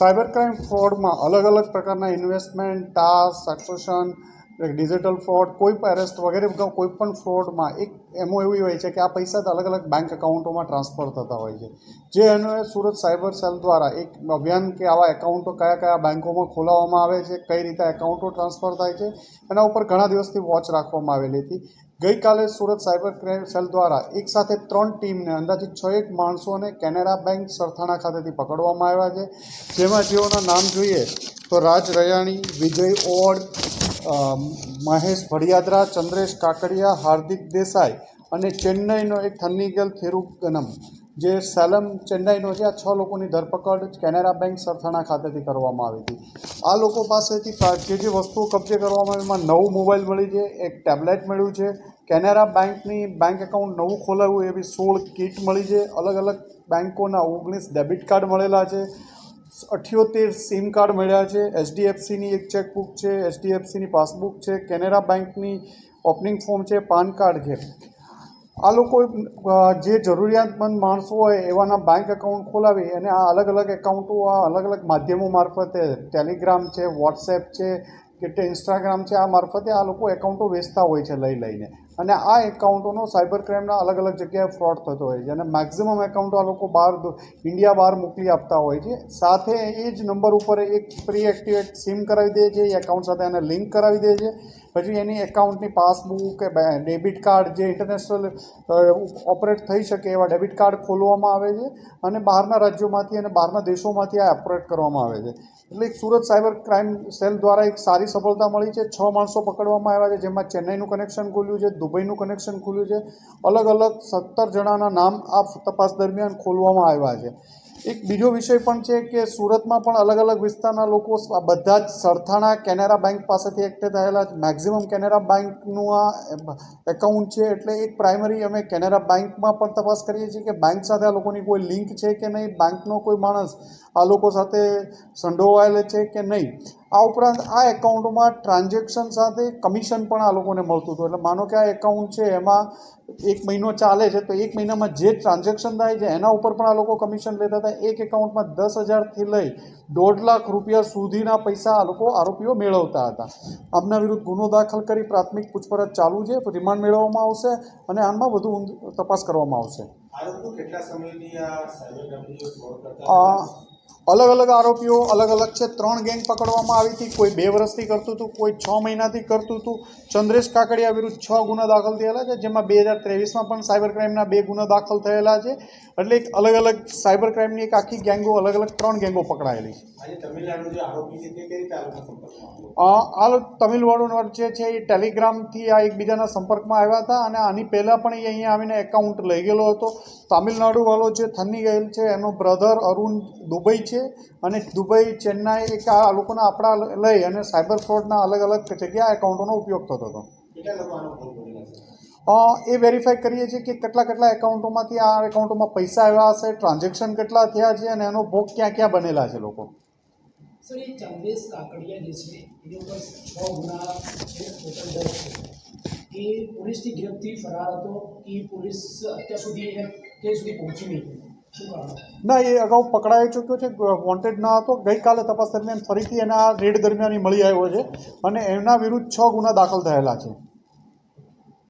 Cyber crime ફ્રોડમાં અલગ અલગ પ્રકારના investment, task, succession, digital fraud, કોઈ પણ એરેસ્ટ વગેરે કોઈ પણ ફ્રોડમાં એક એમાં એવી હોય છે કે આ પૈસા અલગ અલગ બેંક એકાઉન્ટોમાં ટ્રાન્સફર થતા હોય છે. જે અન્વયે સુરત સાયબર સેલ દ્વારા એક અભિયાન કે આવા એકાઉન્ટો કયા કયા બેંકોમાં ખોલાવવામાં આવે છે, કઈ રીતે એકાઉન્ટો ટ્રાન્સફર થાય છે, એના ઉપર ઘણા દિવસથી વોચ રાખવામાં આવેલી હતી. ગઈકાલે સુરત સાયબર ક્રાઇમ સેલ દ્વારા એક સાથે 3 ટીમને અંદાજિત 6 માણસોને કેનેરા બેંક સરથાણા ખાતેથી પકડવામાં આવ્યા છે. જેમાં જેઓના નામ જોઈએ તો રાજ રયાણી, વિજય ઓડ, મહેશ ભડિયાદરા, ચંદ્રેશ કાકડિયા, હાર્દિક દેસાઈ અને ચેન્નઈનો એક થન્નીગલ થેરુગનમ જે સેલમ ચેન્નઈનો છે. આ 6 લોકોની ધરપકડ કેનેરા બેંક સરથાણા ખાતેથી કરવામાં આવી હતી. આ લોકો પાસેથી જે વસ્તુઓ કબજે કરવામાં આવી એમાં 9 મોબાઈલ મળી છે, એક ટેબ્લેટ મળ્યું છે, કેનેરા બેંકની બેંક એકાઉન્ટ નવું ખોલાવ્યું એવી 16 કીટ મળી છે, અલગ અલગ બેંકોના 19 ડેબિટ કાર્ડ મળેલા છે, 78 સિમ કાર્ડ મળ્યા છે, એચડીએફસીની એક ચેકબુક છે, એચડીએફસીની પાસબુક છે, કેનેરા બેંકની ઓપનિંગ ફોર્મ છે, પાન કાર્ડ છે. આ લોકો જે જરૂરિયાતમંદ માણસો હોય એવાના બેંક એકાઉન્ટ ખોલાવી અને આ અલગ અલગ એકાઉન્ટો આ અલગ અલગ માધ્યમો મારફતે ટેલિગ્રામ છે, વોટ્સએપ છે કે ઇન્સ્ટાગ્રામ છે, આ મારફતે આ લોકો એકાઉન્ટો વેચતા હોય છે લઈને. અને આ એકાઉન્ટોનો સાયબર ક્રાઇમના અલગ અલગ જગ્યાએ ફ્રોડ થતો હોય છે અને મેક્ઝિમમ એકાઉન્ટો આ લોકો ઇન્ડિયા બહાર મોકલી આપતા હોય છે. સાથે એ જ નંબર ઉપર એક પ્રી એક્ટિવેટ સિમ કરાવી દે છે, એ એકાઉન્ટ સાથે એને લિંક કરાવી દે છે. પછી એની એકાઉન્ટની પાસબુક કે ડેબિટ કાર્ડ જે ઇન્ટરનેશનલ ઓપરેટ થઈ શકે એવા ડેબિટ કાર્ડ ખોલવામાં આવે છે અને બહારના રાજ્યોમાંથી અને બહારના દેશોમાંથી આ ઓપરેટ કરવામાં આવે છે. એટલે એક સુરત સાયબર ક્રાઇમ સેલ દ્વારા એક સારી સફળતા મળી છે. 6 માણસો પકડવામાં આવ્યા છે, જેમાં ચેન્નઈનું કનેક્શન ખુલ્યું છે, દુબઈનું કનેક્શન ખુલ્યું છે. અલગ અલગ 17 જણાના નામ આ તપાસ દરમિયાન ખોલવામાં આવ્યા છે. એક બીજો વિષય પણ છે કે સુરતમાં પણ અલગ અલગ વિસ્તારના લોકો બધા જ સરથાણા કેનેરા બેંક પાસેથી એક્ટિવ થયેલા છે. મેક્ઝિમમ કેનેરા બેંકનું આ એકાઉન્ટ છે. એટલે એક પ્રાઇમરી અમે કેનેરા બેંકમાં પણ તપાસ કરીએ છીએ કે બેંક સાથે આ લોકોની કોઈ લિંક છે કે નહીં, બેંકનો કોઈ માણસ આ લોકો સાથે સંડોવાયેલો છે કે નહીં. આ ઉપરાંત આ એકાઉન્ટમાં ટ્રાન્ઝેક્શન સાથે કમિશન પણ આ લોકોને મળતું હતું. એટલે માનો કે આ એકાઉન્ટ છે એમાં 1 મહિનો ચાલે છે તો 1 મહિનામાં જે ટ્રાન્ઝેક્શન થાય છે એના ઉપર પણ આ લોકો કમિશન લેતા હતા. એક એકાઉન્ટમાં 10,000થી લઈ 1.5 લાખ રૂપિયા સુધીના પૈસા આ લોકો આરોપીઓ મેળવતા હતા. આમના વિરુદ્ધ ગુનો દાખલ કરી પ્રાથમિક પૂછપરછ ચાલુ છે, રિમાન્ડ મેળવવામાં આવશે અને આમાં વધુ તપાસ કરવામાં આવશે. અલગ અલગ આરોપીઓ અલગ અલગ છે. 3 ગેંગ પકડવામાં આવી હતી. કોઈ 2 વર્ષથી કરતું હતું, કોઈ 6 મહિનાથી કરતું હતું. ચંદ્રેશ કાકડિયા વિરુદ્ધ 6 ગુના દાખલ થયેલા છે, જેમાં 2023માં પણ સાયબર ક્રાઇમના 2 ગુના દાખલ થયેલા છે. એટલે એક અલગ અલગ સાયબર ક્રાઇમની એક આખી ગેંગો અલગ અલગ 3 ગેંગો પકડાયેલી છે. આ તમિલનાડુ છે એ ટેલિગ્રામથી આ એકબીજાના સંપર્કમાં આવ્યા હતા અને આની પહેલાં પણ એ અહીંયા આવીને એકાઉન્ટ લઈ ગયેલો હતો. તમિલનાડુવાળો જે થન્ની ગયેલ છે એનો બ્રધર અરુણ દુબઈ છે અને દુબઈ, ચેન્નાઈ એક આ લોકોના આપણા લઈ અને સાયબર ફ્રોડના અલગ અલગ જગ્યા એકાઉન્ટોનો ઉપયોગ થતો હતો. એ વેરીફાઈ કરીએ છીએ કે કેટલા એકાઉન્ટોમાંથી આ એકાઉન્ટોમાં પૈસા આવ્યા હશે, ટ્રાન્ઝેક્શન કેટલા થયા છે અને એનો ભોગ ક્યાં ક્યાં બનેલા છે લોકો. સર, એ ચંદ્રેશ કાકડિયા જે છે એની ઉપર 6 ગુના છે, ટોટલ 10 છે. એ પોલીસની ઝડપથી ફરાર હતો કે પોલીસ અત્યાર સુધી એને ક્યાં સુધી પહોંચી નહીં? ના, એ અગાઉ પકડાઈ ચૂક્યો છે, વોન્ટેડ ન હતો. ગઈકાલે તપાસ દરમિયાન ફરીથી એના રેડ દરમિયાન મળી આવ્યો છે અને એમના વિરુદ્ધ 6 ગુના દાખલ થયેલા છે.